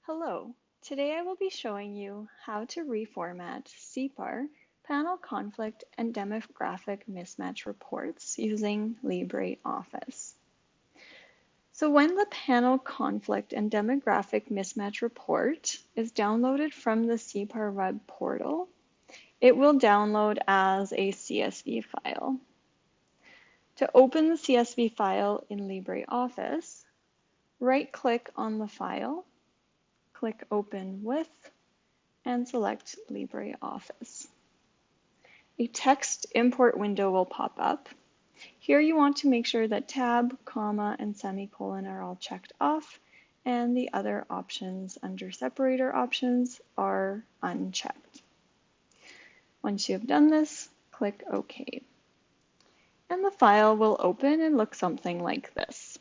Hello, today I will be showing you how to reformat CPAR, panel conflict and demographic mismatch reports using LibreOffice. So when the panel conflict and demographic mismatch report is downloaded from the CPAR web portal, it will download as a CSV file. To open the CSV file in LibreOffice, right-click on the file, click Open With, and select LibreOffice. A text import window will pop up. Here you want to make sure that tab, comma, and semicolon are all checked off, and the other options under separator options are unchecked. Once you have done this, click OK. And the file will open and look something like this.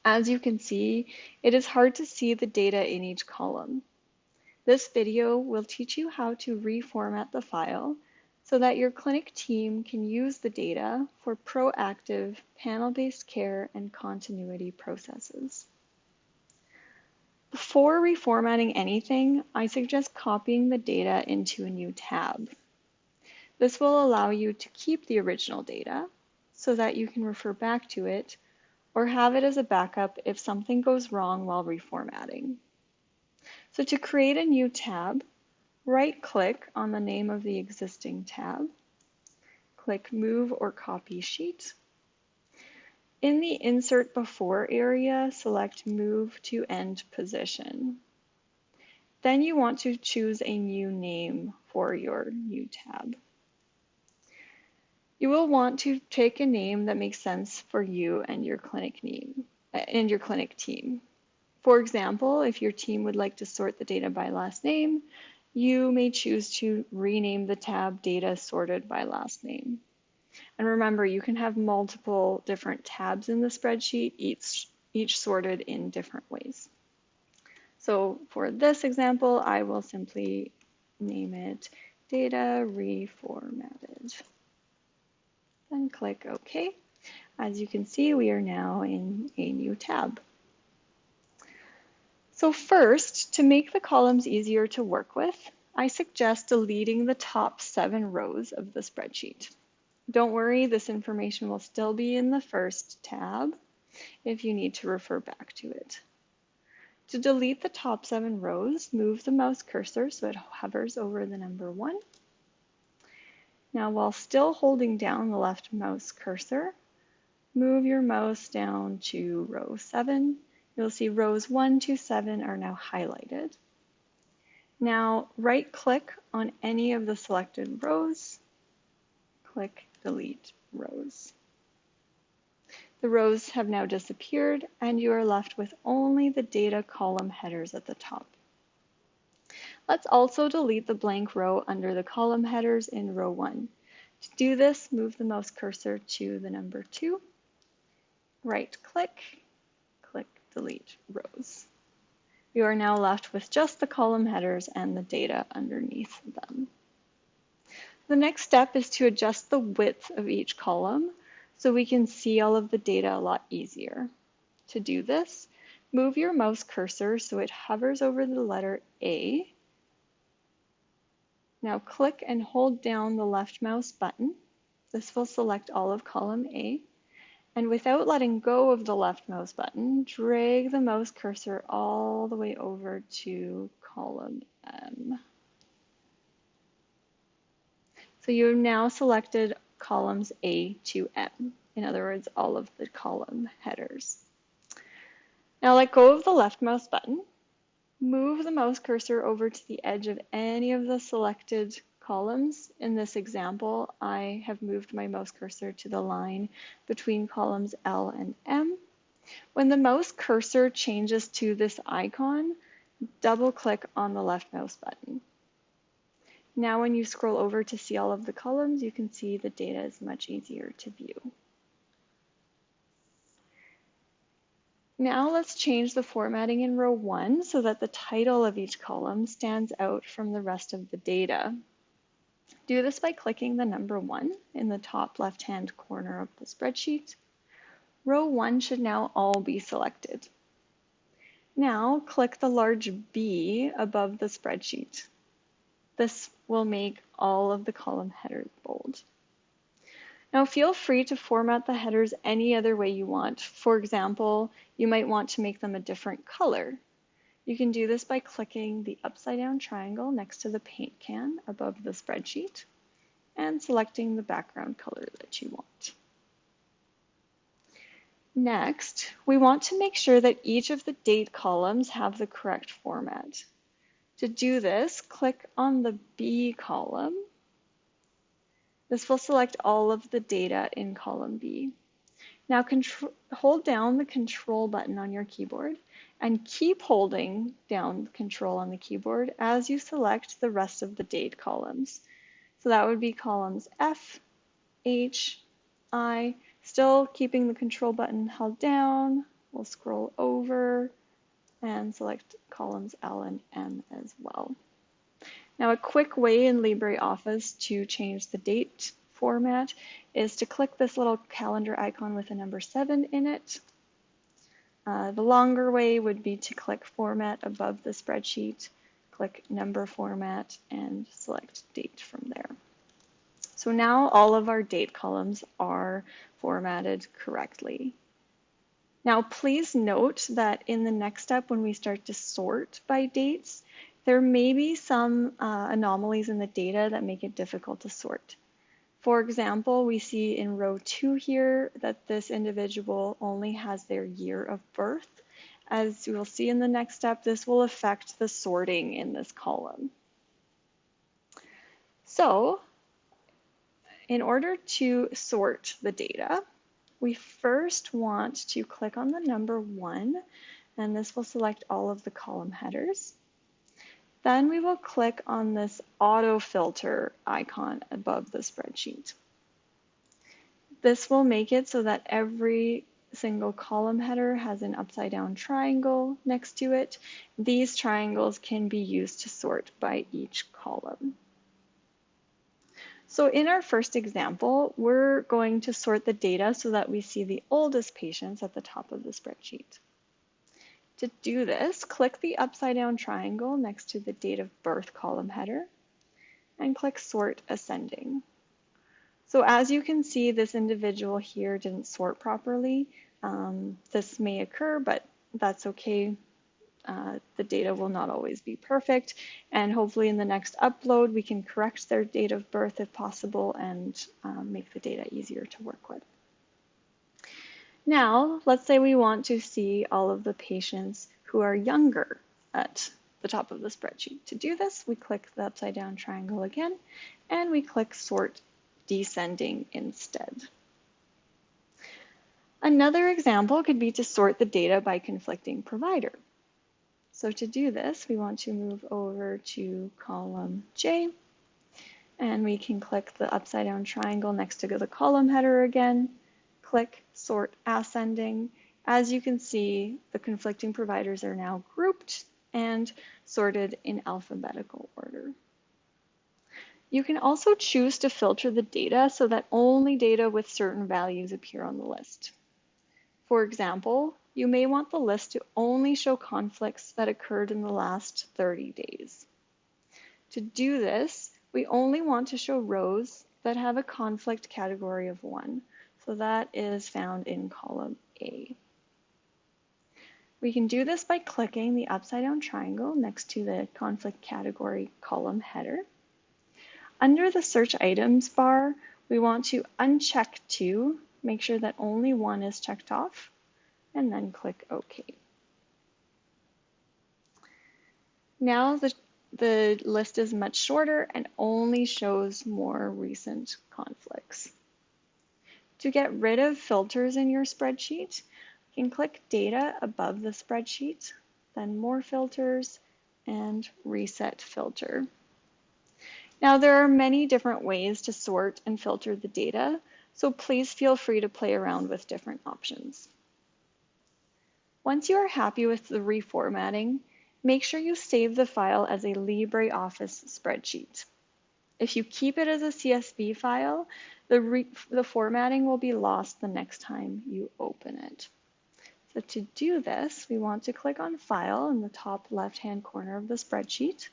As you can see, it is hard to see the data in each column. This video will teach you how to reformat the file so that your clinic team can use the data for proactive panel-based care and continuity processes. Before reformatting anything, I suggest copying the data into a new tab. This will allow you to keep the original data so that you can refer back to it or have it as a backup if something goes wrong while reformatting. So to create a new tab, right-click on the name of the existing tab, click Move or Copy Sheet. In the Insert Before area, select Move to End Position. Then you want to choose a new name for your new tab. You will want to take a name that makes sense for you and your clinic team. For example, if your team would like to sort the data by last name, you may choose to rename the tab Data Sorted by Last Name. And remember, you can have multiple different tabs in the spreadsheet, each sorted in different ways. So for this example, I will simply name it Data Reformatted. Then click OK. As you can see, we are now in a new tab. So first, to make the columns easier to work with, I suggest deleting the top 7 rows of the spreadsheet. Don't worry, this information will still be in the first tab if you need to refer back to it. To delete the top 7 rows, move the mouse cursor so it hovers over the number 1. Now, while still holding down the left mouse cursor, move your mouse down to row 7. You'll see rows 1 to 7 are now highlighted. Now, right-click on any of the selected rows, click Delete Rows. The rows have now disappeared, and you are left with only the data column headers at the top. Let's also delete the blank row under the column headers in row 1. To do this, move the mouse cursor to the number 2, right-click, click Delete Rows. You are now left with just the column headers and the data underneath them. The next step is to adjust the width of each column so we can see all of the data a lot easier. To do this, move your mouse cursor so it hovers over the letter A. Now click and hold down the left mouse button. This will select all of column A. And without letting go of the left mouse button, drag the mouse cursor all the way over to column M. So you've now selected columns A to M, in other words, all of the column headers. Now let go of the left mouse button, move the mouse cursor over to the edge of any of the selected columns. In this example, I have moved my mouse cursor to the line between columns L and M. When the mouse cursor changes to this icon, double-click on the left mouse button. Now when you scroll over to see all of the columns, you can see the data is much easier to view. Now let's change the formatting in row 1 so that the title of each column stands out from the rest of the data. Do this by clicking the number 1 in the top left-hand corner of the spreadsheet. Row 1 should now all be selected. Now click the large B above the spreadsheet. This will make all of the column headers bold. Now feel free to format the headers any other way you want. For example, you might want to make them a different color. You can do this by clicking the upside down triangle next to the paint can above the spreadsheet and selecting the background color that you want. Next, we want to make sure that each of the date columns have the correct format. To do this, click on the B column. This will select all of the data in column B. Now hold down the Control button on your keyboard and keep holding down Control on the keyboard as you select the rest of the date columns. So that would be columns F, H, I, still keeping the Control button held down. We'll scroll over and select columns L and M as well. Now a quick way in LibreOffice to change the date format is to click this little calendar icon with a number 7 in it. The longer way would be to click Format above the spreadsheet, click Number Format, and select Date from there. So now all of our date columns are formatted correctly. Now please note that in the next step, when we start to sort by dates, there may be some anomalies in the data that make it difficult to sort. For example, we see in row 2 here that this individual only has their year of birth. As you will see in the next step, this will affect the sorting in this column. So, in order to sort the data, we first want to click on the number 1, and this will select all of the column headers. Then we will click on this auto filter icon above the spreadsheet. This will make it so that every single column header has an upside down triangle next to it. These triangles can be used to sort by each column. So in our first example, we're going to sort the data so that we see the oldest patients at the top of the spreadsheet. To do this, click the upside down triangle next to the date of birth column header and click Sort Ascending. So as you can see, this individual here didn't sort properly. This may occur, but that's okay. The data will not always be perfect, and hopefully in the next upload we can correct their date of birth if possible and make the data easier to work with. Now, let's say we want to see all of the patients who are younger at the top of the spreadsheet. To do this, we click the upside down triangle again, and we click Sort Descending instead. Another example could be to sort the data by conflicting provider. So to do this, we want to move over to column J, and we can click the upside down triangle next to the column header again, click Sort Ascending. As you can see, the conflicting providers are now grouped and sorted in alphabetical order. You can also choose to filter the data so that only data with certain values appear on the list. For example, you may want the list to only show conflicts that occurred in the last 30 days. To do this, we only want to show rows that have a conflict category of 1. So that is found in column A. We can do this by clicking the upside down triangle next to the conflict category column header. Under the search items bar, we want to uncheck 2, make sure that only 1 is checked off, and then click OK. Now the list is much shorter and only shows more recent conflicts. To get rid of filters in your spreadsheet, you can click Data above the spreadsheet, then More Filters, and Reset Filter. Now there are many different ways to sort and filter the data, so please feel free to play around with different options. Once you are happy with the reformatting, make sure you save the file as a LibreOffice spreadsheet. If you keep it as a CSV file, the formatting will be lost the next time you open it. So to do this, we want to click on File in the top left-hand corner of the spreadsheet,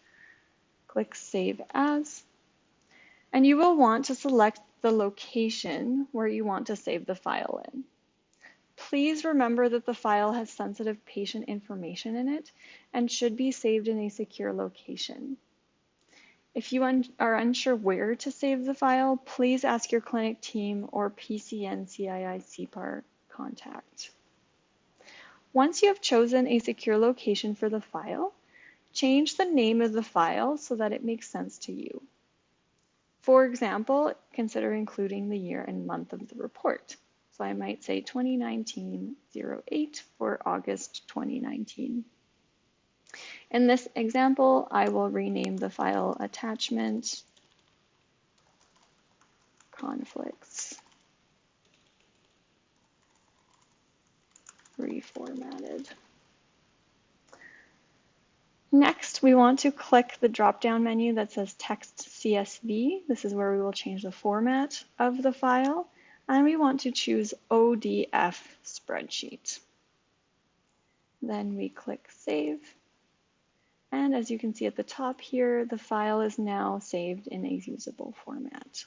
click Save As, and you will want to select the location where you want to save the file in. Please remember that the file has sensitive patient information in it and should be saved in a secure location. If you are unsure where to save the file, please ask your clinic team or PCN CII CPAR contact. Once you have chosen a secure location for the file, change the name of the file so that it makes sense to you. For example, consider including the year and month of the report. So I might say 2019-08 for August 2019. In this example, I will rename the file attachment conflicts reformatted. Next, we want to click the drop-down menu that says Text CSV. This is where we will change the format of the file, and we want to choose ODF spreadsheet. Then we click Save, and as you can see at the top here, the file is now saved in a usable format.